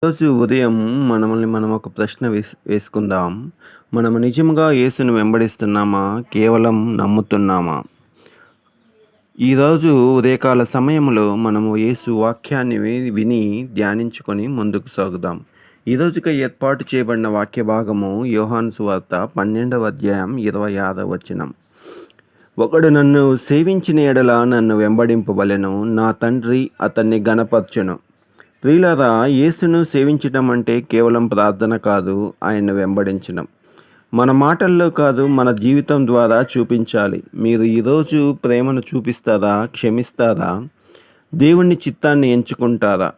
రోజు ఉదయం మనం ఒక ప్రశ్న వేసుకుందాం. మనము నిజంగా యేసును వెంబడిస్తున్నామా? కేవలం నమ్ముతున్నామా? ఈరోజు ఉదయకాల సమయంలో మనము యేసు వాక్యాన్ని విని ధ్యానించుకొని ముందుకు సాగుదాం. ఈరోజుకి ఏర్పాటు చేయబడిన వాక్య భాగము యోహాను సువార్త 12వ అధ్యాయం 26వ వచనం. ఒకడు నన్ను సేవించిన ఎడల నన్ను వెంబడింపవలెను, నా తండ్రి అతన్ని ఘనపరచును. ప్రియులారా, యేసును సేవించడం అంటే కేవలం ప్రార్థన కాదు, ఆయన్ను వెంబడించడం. మన మాటల్లో కాదు, మన జీవితం ద్వారా చూపించాలి. మీరు ఈరోజు ప్రేమను చూపిస్తారా? క్షమిస్తారా? దేవుని చిత్తాన్ని ఎంచుకుంటారా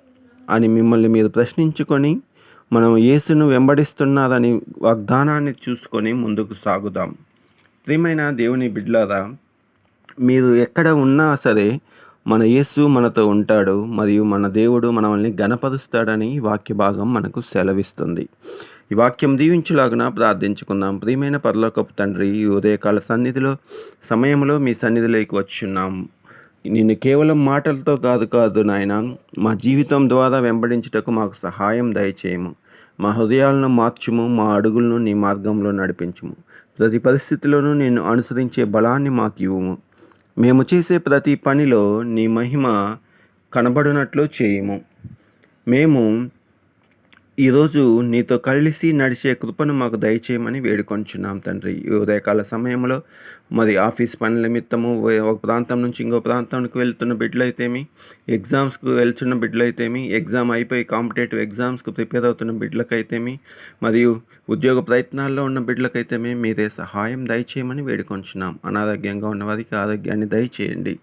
అని మిమ్మల్ని మీరు ప్రశ్నించుకొని, మనం యేసును వెంబడిస్తున్నారని వాగ్దానాన్ని చూసుకొని ముందుకు సాగుదాం. ప్రియమైన దేవుని బిడ్డలారా, మీరు ఎక్కడ ఉన్నా సరే మన యేసు మనతో ఉంటాడు మరియు మన దేవుడు మనల్ని ఘనపరుస్తాడని వాక్య భాగం మనకు సెలవిస్తుంది. ఈ వాక్యం దీవించులాగున ప్రార్థించుకుందాం. ప్రియమైన పరలోకపు తండ్రి, ఈ ఉదయకాల సమయంలో మీ సన్నిధిలోకి వచ్చున్నాం. నిన్ను కేవలం మాటలతో కాదు నాయన, మా జీవితం ద్వారా వెంబడించుటకు మాకు సహాయం దయచేయము. మా హృదయాలను మార్చుము, మా అడుగులను నీ మార్గంలో నడిపించుము. ప్రతి పరిస్థితిలోనూ నిన్ను అనుసరించే బలాన్ని మాకు ఇవ్వము. మేము చేసే ప్రతి పనిలో నీ మహిమ కనబడినట్లు చేయము. మేము ఈరోజు నీతో కలిసి నడిచే కృపను మాకు దయచేయమని వేడుకొంచున్నాం తండ్రి. ఈ ఉదయకాల సమయంలో మరి ఆఫీస్ పనుల నిమిత్తము ఒక ప్రాంతం నుంచి ఇంకో ప్రాంతానికి వెళ్తున్న బిడ్డలైతేమి, ఎగ్జామ్స్కు వెళ్తున్న బిడ్డలైతేమి, ఎగ్జామ్ అయిపోయి కాంపిటేటివ్ ఎగ్జామ్స్కు ప్రిపేర్ అవుతున్న బిడ్డలకైతేమి, మరియు ఉద్యోగ ప్రయత్నాల్లో ఉన్న బిడ్డలకైతేమి మీరే సహాయం దయచేయమని వేడుకొంచున్నాం. అనారోగ్యంగా ఉన్న వారికి ఆరోగ్యాన్ని దయచేయండి.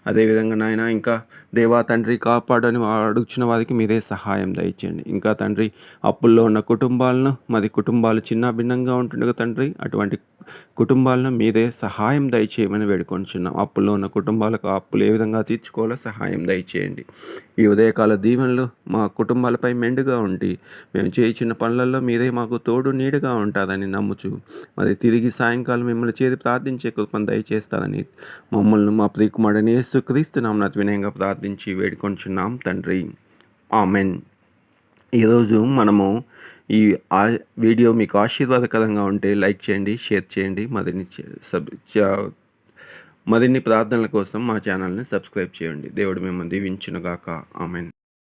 అదేవిధంగా నాయన, ఇంకా దేవా తండ్రి, కాపాడని అడుగుచున్న వారికి మీరే సహాయం దయచేయండి. ఇంకా తండ్రి, అప్పుల్లో ఉన్న కుటుంబాలు చిన్న భిన్నంగా ఉంటుండగా తండ్రి, అటువంటి కుటుంబాలను మీరే సహాయం దయచేయమని వేడుకొంచున్నాం. అప్పుల్లో ఉన్న కుటుంబాలకు అప్పులు ఏ విధంగా తీర్చుకోవాలో సహాయం దయచేయండి. ఈ ఉదయకాల దీవెనలు మా కుటుంబాలపై మెండుగా ఉండి, మేము చేయుచున్న పనులలో మీరే మాకు తోడు నీడగా ఉంటారని నమ్ముచు, మరి తిరిగి సాయంకాలం మిమ్మల్ని చేరి ప్రార్థించే కృపను దయచేస్తారని మమ్మల్ని మా ప్రియకుమారుడైన యేసుక్రీస్తు నామమున వినయంగా ప్రార్థించి వేడుకొంచున్నాం తండ్రి. ఆమెన్. ఈరోజు మనము ఈ వీడియో మీకు ఆశీర్వాదకరంగా ఉంటే లైక్ చేయండి, షేర్ చేయండి. మరిన్ని ప్రార్థనల కోసం మా ఛానల్ని సబ్స్క్రైబ్ చేయండి. దేవుడు మిమ్మల్ని దీవించునుగాక. ఆమెన్.